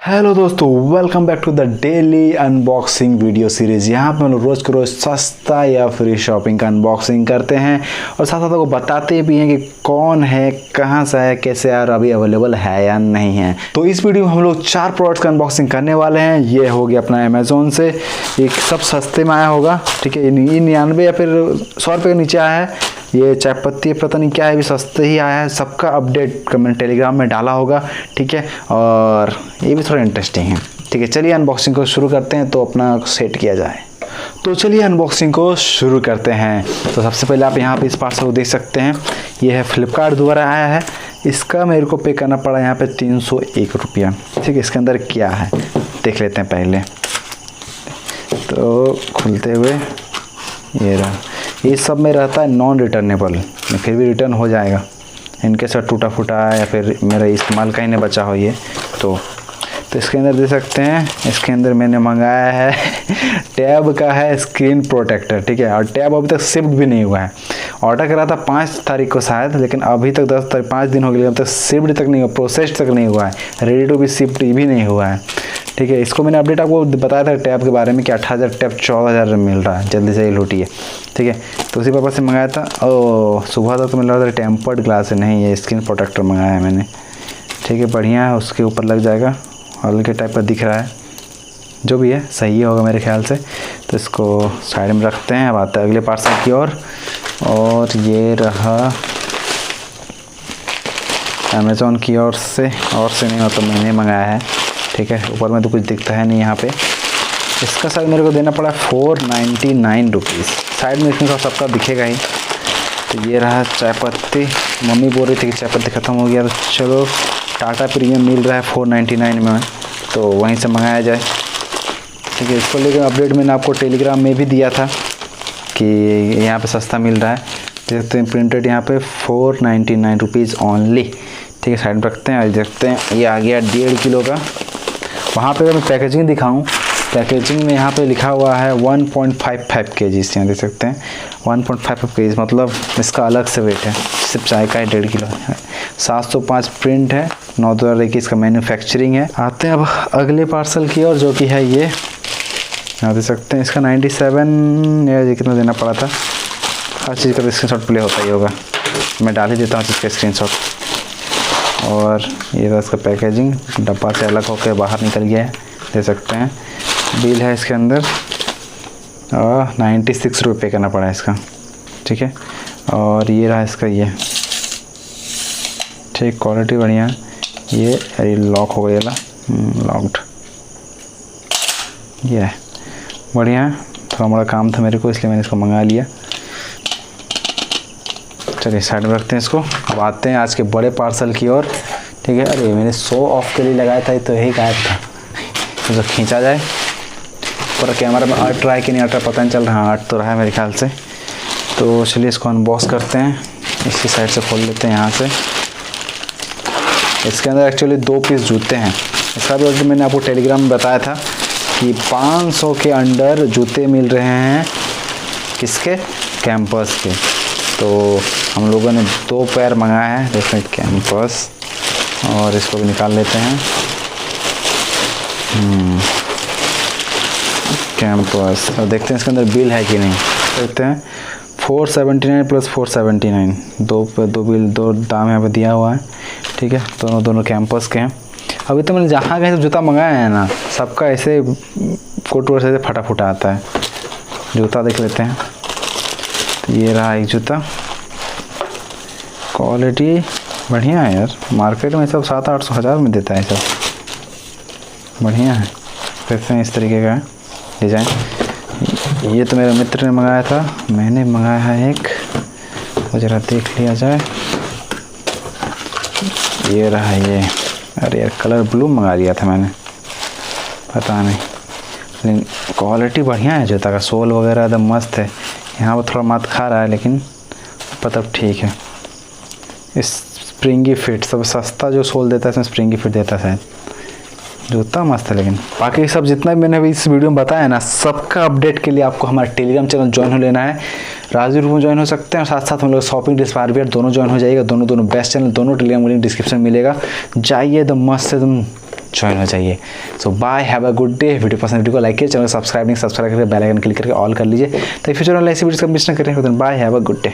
Hello दोस्तों, welcome back to the daily unboxing video series. यहाँ पे हम लोग रोज़ के रोज़ सस्ता या फ्री शॉपिंग का अनबॉक्सिंग करते हैं और साथ साथ आपको बताते भी हैं कि कौन है, कहाँ से है, कैसे और अभी अवेलेबल है या नहीं है। तो इस वीडियो में हम लोग 4 प्रोडक्ट्स का अनबॉक्सिंग करने वाले हैं। ये हो गया अपना अमेज़ोन से, एक सब सस्ते में आया होगा, ठीक है। 99 या फिर 100 रुपये के नीचे आया है। ये चाय पत्ती पता नहीं क्या है, भी सस्ते ही आया है। सबका अपडेट मैंने टेलीग्राम में डाला होगा, ठीक है। और ये भी थोड़ा इंटरेस्टिंग है, ठीक है। चलिए अनबॉक्सिंग को शुरू करते हैं, तो अपना सेट किया जाए। तो चलिए अनबॉक्सिंग को शुरू करते हैं। तो सबसे पहले आप यहाँ पे इस पार्सल को देख सकते हैं। ये है फ्लिपकार्ट द्वारा आया है। इसका मेरे को पे करना पड़ा यहाँ पे 301 रुपया, ठीक है। इसके अंदर क्या है देख लेते हैं पहले। तो खुलते हुए ये रहा। ये सब में रहता है नॉन रिटर्नेबल, फिर भी रिटर्न हो जाएगा इनके साथ टूटा फूटा या फिर मेरा इस्तेमाल का ही नहीं बचा हो ये। तो इसके अंदर दे सकते हैं। इसके अंदर मैंने मंगाया है टैब का है स्क्रीन प्रोटेक्टर, ठीक है। और टैब अभी तक शिफ्ट भी नहीं हुआ है। ऑर्डर करा था 5 तारीख को शायद, लेकिन अभी तक 10 तारीख 5 दिन हो गए, अभी तक शिफ्ट तक नहीं हुआ, प्रोसेस तक नहीं हुआ है, रेडी टू भी शिफ्ट भी नहीं हुआ है, ठीक है। इसको मैंने अपडेट आपको बताया था टैब के बारे में कि 8000 टैब 14000 में मिल रहा है, जल्दी से ही लूटिए, ठीक है। तो उसी पर्पज़ से मंगाया था। ओ सुबह तक तो मिल रहा था टेम्पर्ड ग्लास है, नहीं ये स्क्रीन प्रोटेक्टर मंगाया है मैंने, ठीक है। बढ़िया है, उसके ऊपर लग जाएगा, हल्के टाइप का दिख रहा है, जो भी है सही होगा मेरे ख्याल से। तो इसको साइड में रखते हैं। अब आते हैं अगले पार्सल की ओर। और ये रहा अमेज़ोन की ओर से, और से नहीं मतलब मैंने मंगाया है, ठीक है। ऊपर में तो कुछ दिखता है नहीं यहाँ पे। इसका शायद मेरे को देना पड़ा 499 रुपीज़। साइड में इसमें सबका दिखेगा ही। तो ये रहा चाय पत्ती। मम्मी बोल रही थी कि चाय पत्ती ख़त्म हो गया, तो चलो टाटा प्रीमियम मिल रहा है 499 में, तो वहीं से मंगाया जाए, ठीक है। इसको लेकर अपडेट मैंने आपको टेलीग्राम में भी दिया था कि यहाँ पे सस्ता मिल रहा है। देखते हैं प्रिंटेड यहाँ पे 499 रुपीज़ ओनली, ठीक है। साइड में रखते हैं और देखते हैं। ये आ गया 1.5 किलो का। वहाँ पे मैं पैकेजिंग दिखाऊं, पैकेजिंग में यहाँ पे लिखा हुआ है 1.55 kg, यहाँ देख सकते हैं 1.55 kg, मतलब इसका अलग से वेट है। सिर्फ चाय का है 1.5 किलो है। 705 प्रिंट है, 9/2021 का मैन्युफैक्चरिंग है। आते हैं अब अगले पार्सल की ओर, जो कि है ये, यहाँ देख सकते हैं। इसका 97 या कितना देना पड़ा था। हर चीज़ का स्क्रीनशॉट प्ले होता ही होगा, मैं डाल ही देता हूँ इसका स्क्रीनशॉट। और ये था इसका पैकेजिंग, डब्बा से अलग होकर बाहर निकल गया है, दे सकते हैं। बिल है इसके अंदर और 96 रुपये करना पड़ा इसका, ठीक है। और ये रहा इसका ये, ठीक, क्वालिटी बढ़िया है। ये लॉक हो गया, लॉक्ड, ये है बढ़िया है। थोड़ा मोड़ा काम था मेरे को, इसलिए मैंने इसको मंगा लिया। चलिए साइड में रखते हैं इसको। अब आते हैं आज के बड़े पार्सल की ओर, ठीक है। अरे मैंने शो ऑफ के लिए लगाया था, तो यही गायब था। तो खींचा जाए पूरा कैमरा में, आर्ट रहा है कि नहीं आर्ट पता नहीं चल रहा। आर्ट तो रहा है मेरे ख्याल से। तो चलिए इसको अनबॉक्स करते हैं। इसकी साइड से खोल लेते हैं यहाँ से। इसके अंदर एक्चुअली 2 पीस जूते हैं। इसका भी ऑर्डर मैंने आपको टेलीग्राम में बताया था कि 500 के अंडर जूते मिल रहे हैं, किसके, कैंपस के। तो हम लोगों ने 2 पैर मंगाए हैं, जैसे कैंपस, और इसको भी निकाल लेते हैं। कैंपस, और देखते हैं इसके अंदर बिल है कि नहीं। देखते हैं 479 प्लस 479, दो बिल, 2 दाम यहाँ पे दिया हुआ है, ठीक है। दोनों कैंपस के हैं। अभी तो मैंने जहाँ कहीं से जूता मंगाया है ना, सबका ऐसे कोट से फटा फूटा आता है। जूता देख लेते हैं। तो ये रहा एक जूता, क्वालिटी बढ़िया है यार। मार्केट में सब 700-800 हज़ार में देता है, सब बढ़िया है। देखते हैं इस तरीके का डिज़ाइन। ये तो मेरे मित्र ने मंगाया था, मैंने मंगाया है एक, वो ज़रा देख लिया जाए। ये रहा ये। अरे यार कलर ब्लू मंगा लिया था मैंने, पता नहीं, लेकिन क्वालिटी बढ़िया है जूता का। सोल वगैरह एकदम मस्त है। यहाँ पर थोड़ा मात खा रहा है, लेकिन पता ठीक है। इस स्प्रिंगी फिट, सब सस्ता जो सोल देता है इसमें स्प्रिंगी फिट देता है शायद। जूता मस्त है। लेकिन बाकी सब जितना भी मैंने अभी इस वीडियो में बताया ना, सबका अपडेट के लिए आपको हमारे टेलीग्राम चैनल ज्वाइन हो लेना है। राजवीर रूपम ज्वाइन हो सकते हैं, और साथ साथ हम लोग शॉपिंग डिल्स बाय RvR दोनों ज्वाइन हो जाएगा। दोनों बेस्ट चैनल, दोनों टेलीग्राम लिंक डिस्क्रिप्शन में मिलेगा। जाइए, एकदम मस्त, एकदम ज्वाइन हो जाइए। So bye, have a good day. Video पसंद, वीडियो को लाइक कीजिए, चैनल को सब्सक्राइब करके बेल आइकन क्लिक करके ऑल कर लीजिए ताकि फ्यूचर वाले ऐसी वीडियोस का मिस ना करें। Bye, have a good day.